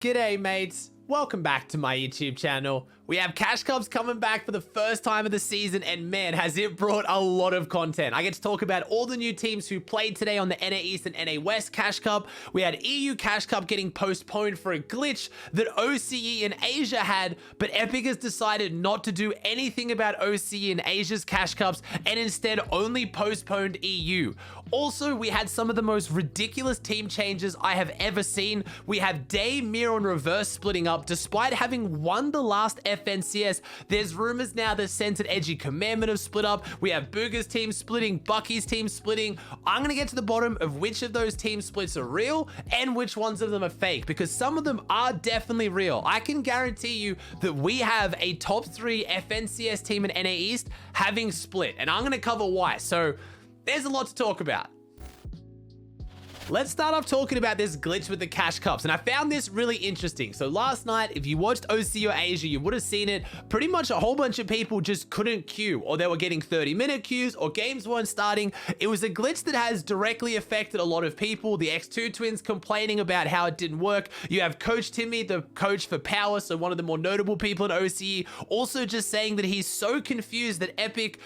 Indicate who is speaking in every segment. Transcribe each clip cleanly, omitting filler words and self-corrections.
Speaker 1: G'day mates, welcome back to my YouTube channel. We have Cash Cups coming back for the first time of the season, and man, has it brought a lot of content. I get to talk about all the new teams who played today on the NA East and NA West Cash Cup. We had EU Cash Cup getting postponed for a glitch that OCE and Asia had, but Epic has decided not to do anything about OCE and Asia's Cash Cups and instead only postponed EU. Also, we had some of the most ridiculous team changes I have ever seen. We have Deyy, Mero, and Reverse splitting up despite having won the last FNCS. There's rumors now that Censored Edgy Commandment have split up. We have Booger's team splitting, Bucky's team splitting. I'm gonna get to the bottom of which of those team splits are real and which ones of them are fake, because some of them are definitely real. I can guarantee you that we have a top 3 FNCS team in NA East having split, and I'm gonna cover why. So there's a lot to talk about. Let's start off talking about this glitch with the Cash Cups, and I found this really interesting. So last night, if you watched OC or Asia, you would have seen it. Pretty much a whole bunch of people just couldn't queue, or they were getting 30-minute queues, or games weren't starting. It was a glitch that has directly affected a lot of people. The X2 twins complaining about how it didn't work. You have Coach Timmy, the coach for Power, so one of the more notable people in OCE, also just saying that he's so confused that Epic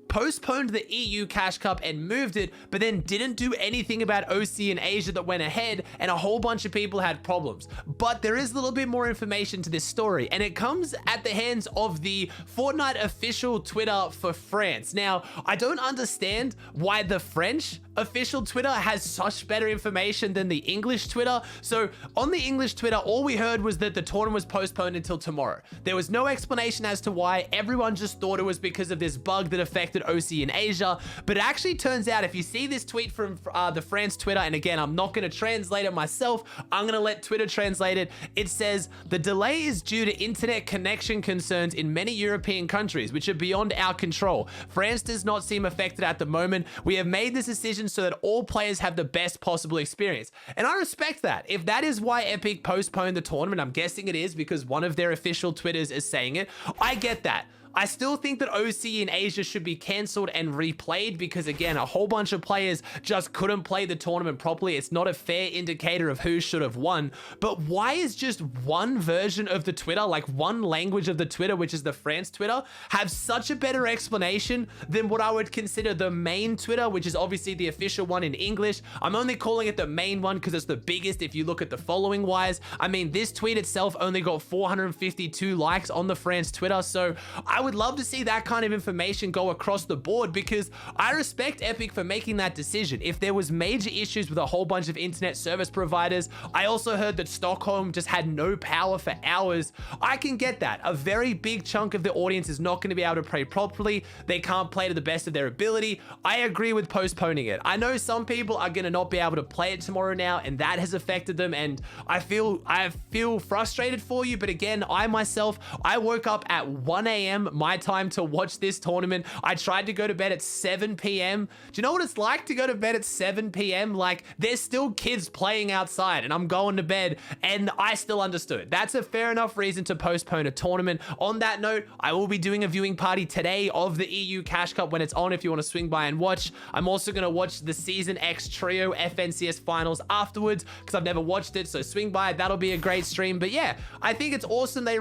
Speaker 1: postponed the EU Cash Cup and moved it, but then didn't do anything about OC and Asia that went ahead, and a whole bunch of people had problems. But there is a little bit more information to this story, and it comes at the hands of the Fortnite official Twitter for France. Now, I don't understand why the French official Twitter has such better information than the English Twitter. So on the English Twitter, all we heard was that the tournament was postponed until tomorrow. There was no explanation as to why. Everyone just thought it was because of this bug that affected OC in Asia. But it actually turns out, if you see this tweet from the France Twitter, and again, I'm not going to translate it myself, I'm going to let Twitter translate it. It says, the delay is due to internet connection concerns in many European countries, which are beyond our control. France does not seem affected at the moment. We have made this decision so that all players have the best possible experience. And I respect that. If that is why Epic postponed the tournament, I'm guessing it is because one of their official Twitters is saying it. I get that. I still think that OC in Asia should be cancelled and replayed because, again, a whole bunch of players just couldn't play the tournament properly. It's not a fair indicator of who should have won. But why is just one version of the Twitter, like one language of the Twitter, which is the France Twitter, have such a better explanation than what I would consider the main Twitter, which is obviously the official one in English? I'm only calling it the main one because it's the biggest if you look at the following wise. I mean, this tweet itself only got 452 likes on the France Twitter, so I would love to see that kind of information go across the board, because I respect Epic for making that decision. If there was major issues with a whole bunch of internet service providers, I also heard that Stockholm just had no power for hours. I can get that. A very big chunk of the audience is not going to be able to play properly. They can't play to the best of their ability. I agree with postponing it. I know some people are going to not be able to play it tomorrow now, and that has affected them, and I feel frustrated for you. But again, I myself, I woke up at 1 a.m. my time to watch this tournament. I tried to go to bed at 7 p.m. Do you know what it's like to go to bed at 7 p.m? Like, there's still kids playing outside and I'm going to bed, and I still understood. That's a fair enough reason to postpone a tournament. On that note, I will be doing a viewing party today of the EU Cash Cup when it's on, if you want to swing by and watch. I'm also going to watch the Season X Trio FNCS Finals afterwards because I've never watched it, so swing by. That'll be a great stream. But yeah, I think it's awesome they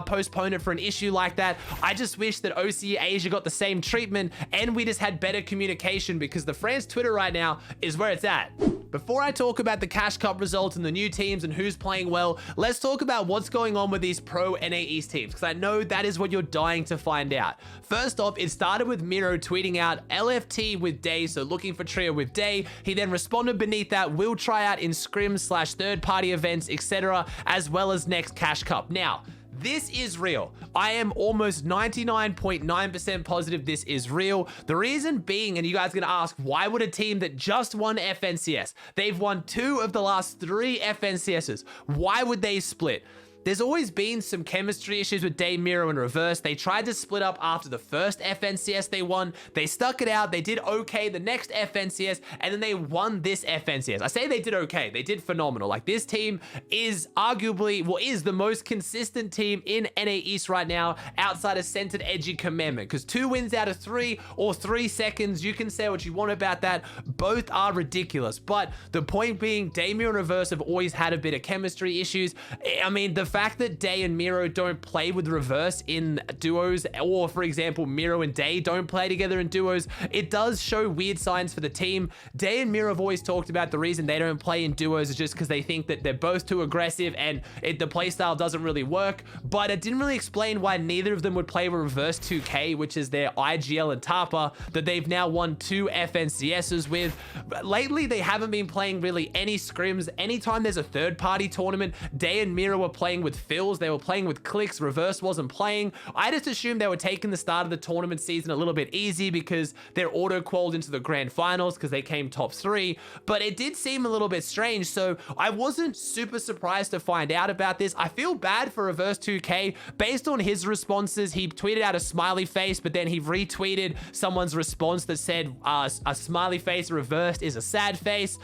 Speaker 1: postponed it for an issue like that. I just wish that OC Asia got the same treatment and we just had better communication, because the France Twitter right now is where it's at. Before I talk about the Cash Cup results and the new teams and who's playing well, let's talk about what's going on with these pro NA East teams, because I know that is what you're dying to find out. First off, it started with Mero tweeting out LFT with Deyy, so looking for trio with Deyy. He then responded beneath that, will try out in scrims / third-party events, etc., as well as next Cash Cup. Now, this is real. I am almost 99.9% positive this is real. The reason being, and you guys are gonna ask, why would a team that just won FNCS, they've won 2 of the last 3 FNCSs, why would they split? there's always been some chemistry issues with Deyy, Mero, and Reverse. They tried to split up after the first FNCS they won. They stuck it out. They did okay the next FNCS, and then they won this FNCS. I say they did okay. They did phenomenal. Like, this team is arguably, well, is the most consistent team in NA East right now outside of Centered Edgy Commandment, because 2 wins out of 3 or 3 seconds, you can say what you want about that. Both are ridiculous. But the point being, Deyy, Mero, and Reverse have always had a bit of chemistry issues. I mean, the fact that Deyy and Mero don't play with Reverse in duos, or for example, Mero and Deyy don't play together in duos, it does show weird signs for the team. Deyy and Mero have always talked about the reason they don't play in duos is just because they think that they're both too aggressive and the playstyle doesn't really work, but it didn't really explain why neither of them would play with Reverse 2K, which is their IGL and Tapa, that they've now won 2 FNCSs with. But lately, they haven't been playing really any scrims. Anytime there's a third-party tournament, Deyy and Mero were playing with Phils, they were playing with Clicks, Reverse wasn't playing. I just assumed they were taking the start of the tournament season a little bit easy because they're auto-qualified into the grand finals because they came top 3, but it did seem a little bit strange, so I wasn't super surprised to find out about this. I feel bad for Reverse 2K. Based on his responses, he tweeted out a smiley face, but then he retweeted someone's response that said a smiley face reversed is a sad face.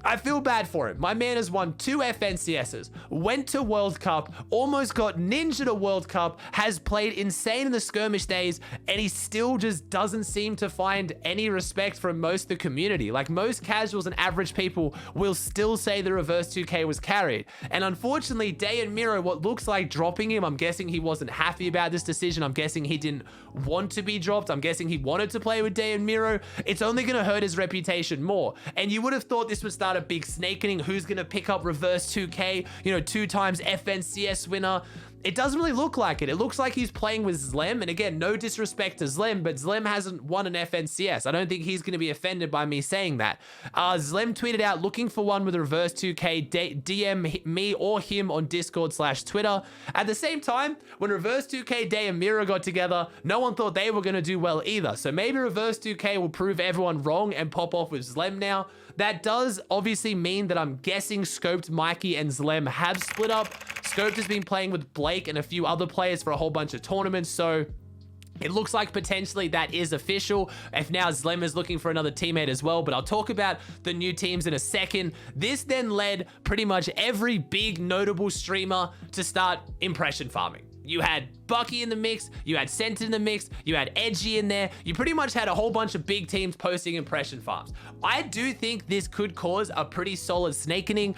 Speaker 1: I feel bad for him. My man has won 2 FNCSs, went to World Cup, almost got ninja to World Cup, has played insane in the skirmish days, and he still just doesn't seem to find any respect from most of the community. Like, most casuals and average people will still say the Reverse 2K was carried. And unfortunately, Deyy and Mero, what looks like dropping him, I'm guessing he wasn't happy about this decision. I'm guessing he didn't want to be dropped. I'm guessing he wanted to play with Deyy and Mero. It's only going to hurt his reputation more. And you would have thought this would start a big snakening. Who's going to pick up Reverse 2K? You know, 2 times FNCS winner. It doesn't really look like it. It looks like he's playing with Zlem. And again, no disrespect to Zlem, but Zlem hasn't won an FNCS. I don't think he's going to be offended by me saying that. Zlem tweeted out, looking for one with Reverse 2K, DM me or him on Discord/Twitter. At the same time, when Reverse 2K, Deyy and Mero got together, no one thought they were going to do well either. So maybe Reverse 2K will prove everyone wrong and pop off with Zlem now. That does obviously mean that I'm guessing Scoped, Mikey, and Zlem have split up. Scoped has been playing with Blake and a few other players for a whole bunch of tournaments, so it looks like potentially that is official. If now Zlem is looking for another teammate as well, but I'll talk about the new teams in a second. This then led pretty much every big notable streamer to start impression farming. You had Bucky in the mix, you had Centered in the mix, you had Edgy in there. You pretty much had a whole bunch of big teams posting impression farms. I do think this could cause a pretty solid snakening.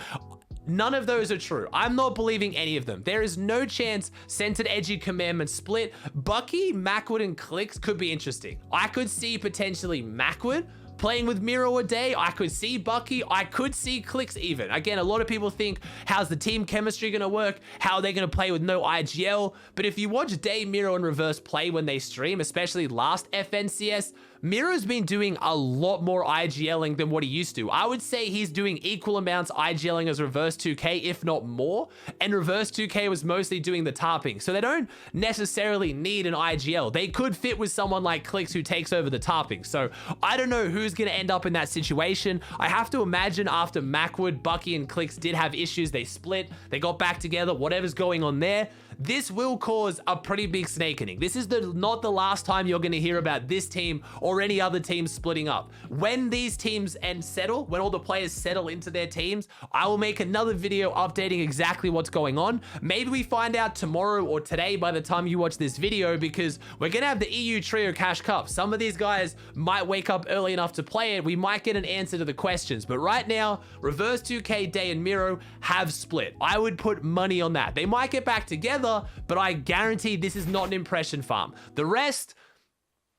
Speaker 1: None of those are true. I'm not believing any of them. There is no chance Centered Edgy Commandment split. Bucky, Macwood, and Clicks could be interesting. I could see potentially Macwood playing with Mero or Deyy. I could see Bucky. I could see Clicks even. Again, a lot of people think, how's the team chemistry going to work? How are they going to play with no IGL? But if you watch Deyy, Mero, and Reverse play when they stream, especially last FNCS, Mero's been doing a lot more IGLing than what he used to. I would say he's doing equal amounts IGLing as Reverse 2K, if not more. And Reverse 2K was mostly doing the tarping. So they don't necessarily need an IGL. They could fit with someone like Clicks who takes over the tarping. So I don't know who's going to end up in that situation. I have to imagine after Macwood, Bucky, and Clicks did have issues, they split, they got back together, whatever's going on there. This will cause a pretty big snakening. This is not the last time you're going to hear about this team or any other team splitting up. When these teams settle, when all the players settle into their teams, I will make another video updating exactly what's going on. Maybe we find out tomorrow or today by the time you watch this video, because we're going to have the EU Trio Cash Cup. Some of these guys might wake up early enough to play it. We might get an answer to the questions. But right now, Reverse 2K, Deyy, and Mero have split. I would put money on that. They might get back together, but I guarantee this is not an impression farm. The rest,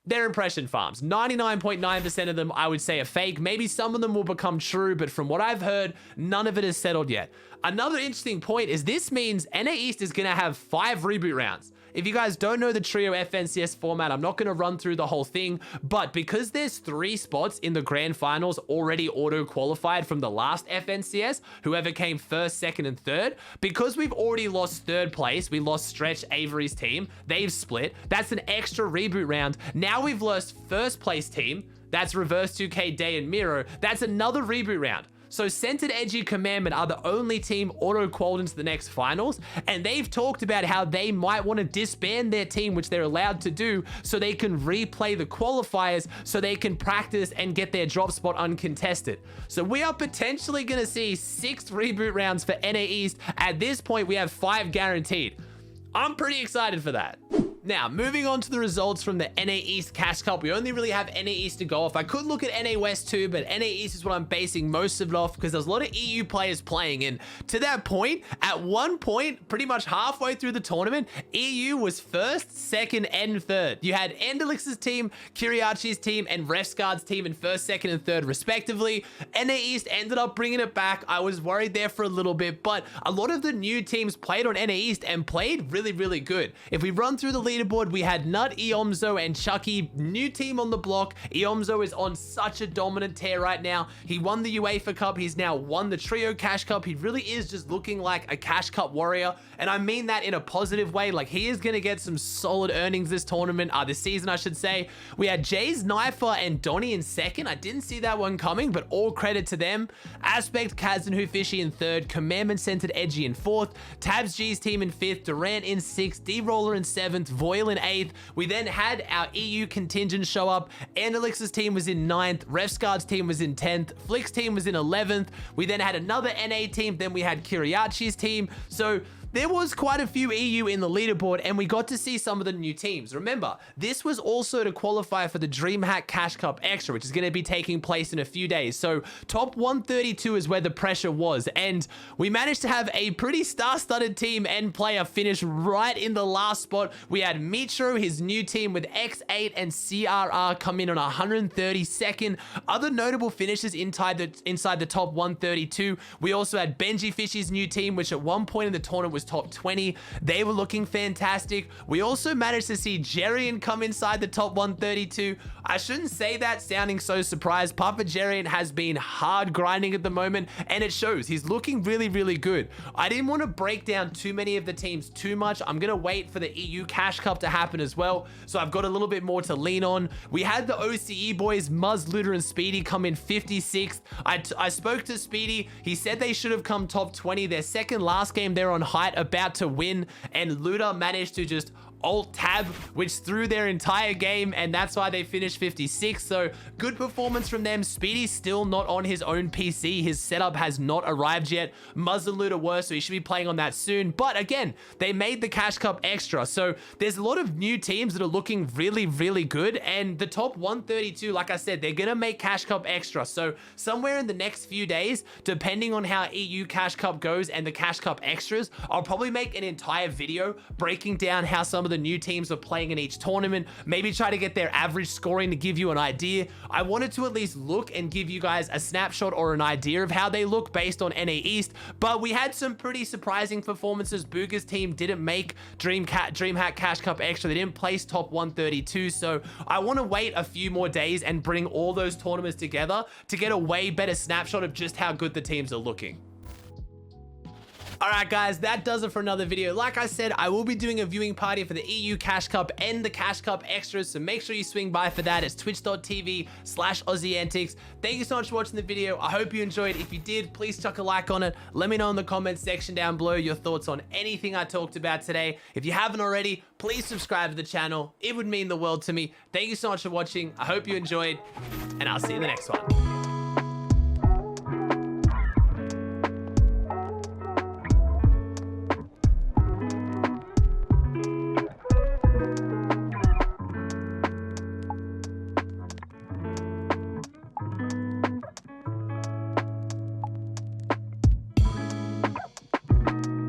Speaker 1: they're impression farms. 99.9% of them, I would say, are fake. Maybe some of them will become true, but from what I've heard, none of it is settled yet. Another interesting point is this means NA East is going to have 5 reboot rounds. If you guys don't know the Trio FNCS format, I'm not going to run through the whole thing, but because there's 3 spots in the grand finals already auto-qualified from the last FNCS, whoever came 1st, 2nd, and 3rd, because we've already lost 3rd place, we lost Stretch Avery's team, they've split, that's an extra reboot round. Now we've lost 1st place team, that's Reverse 2K, Deyy, and Mero, that's another reboot round. So Centered Edgy Commandment are the only team auto-qualified into the next finals, and they've talked about how they might want to disband their team, which they're allowed to do, so they can replay the qualifiers so they can practice and get their drop spot uncontested. So we are potentially going to see 6 reboot rounds for NA East. At this point, we have 5 guaranteed. I'm pretty excited for that. Now, moving on to the results from the NA East Cash Cup, we only really have NA East to go off. I could look at NA West too, but NA East is what I'm basing most of it off because there's a lot of EU players playing. And to that point, at one point, pretty much halfway through the tournament, EU was first, second, and third. You had Antics' team, Kiriachi's team, and Refsguard's team in first, second, and third, respectively. NA East ended up bringing it back. I was worried there for a little bit, but a lot of the new teams played on NA East and played really, really good. If we run through the leaderboard, we had Nut, Eomzo, and Chucky. New team on the block. Eomzo is on such a dominant tear right now. He won the UEFA Cup. He's now won the Trio Cash Cup. He really is just looking like a Cash Cup warrior, and I mean that in a positive way. Like, he is going to get some solid earnings this tournament, this season, I should say. We had Jay's Knifer and Donnie in second. I didn't see that one coming, but all credit to them. Aspect, Kaz, and Hufishy in third. Commandment Centered Edgy in fourth. Tabs G's team in fifth. Durant in sixth. D-Roller in seventh. Voil in eighth. We then had our EU contingent show up. Antics' team was in ninth. Refsguard's team was in 10th. Flick's team was in 11th. We then had another NA team. Then we had Kiriachi's team. So there was quite a few EU in the leaderboard, and we got to see some of the new teams. Remember, this was also to qualify for the DreamHack Cash Cup Extra, which is going to be taking place in a few days. So top 132 is where the pressure was, and we managed to have a pretty star-studded team and player finish right in the last spot. We had Mitro, his new team, with X8 and CRR come in on 132nd. Other notable finishes inside the top 132. We also had Benji Fishy's new team, which at one point in the tournament was top 20. They were looking fantastic. We also managed to see Jerian come inside the top 132. I shouldn't say that sounding so surprised. Papa Jerian has been hard grinding at the moment, and it shows. He's looking really, really good. I didn't want to break down too many of the teams too much. I'm going to wait for the EU Cash Cup to happen as well, so I've got a little bit more to lean on. We had the OCE boys, Muzz, Looter, and Speedy come in 56th. I spoke to Speedy. He said they should have come top 20. Their second last game, they're on height, about to win, and Looter managed to just Alt-Tab, which threw their entire game, and that's why they finished 56. So good performance from them. Speedy's still not on his own PC. His setup has not arrived yet. Muzz and Looter were, so he should be playing on that soon. But again, they made the Cash Cup Extra. So there's a lot of new teams that are looking really, really good, and the top 132, like I said, they're gonna make Cash Cup Extra. So somewhere in the next few days, depending on how EU Cash Cup goes and the Cash Cup Extras, I'll probably make an entire video breaking down how some of the new teams are playing in each tournament, maybe try to get their average scoring to give you an idea. I wanted to at least look and give you guys a snapshot or an idea of how they look based on NA East, but we had some pretty surprising performances. Booga's team didn't make DreamHack Cash Cup Extra. They didn't place top 132, so I want to wait a few more days and bring all those tournaments together to get a way better snapshot of just how good the teams are looking. Alright guys, that does it for another video. Like I said, I will be doing a viewing party for the EU Cash Cup and the Cash Cup Extras, so make sure you swing by for that. It's twitch.tv/Aussie Antics. Thank you so much for watching the video. I hope you enjoyed. If you did, please chuck a like on it. Let me know in the comments section down below your thoughts on anything I talked about today. If you haven't already, please subscribe to the channel. It would mean the world to me. Thank you so much for watching. I hope you enjoyed, and I'll see you in the next one.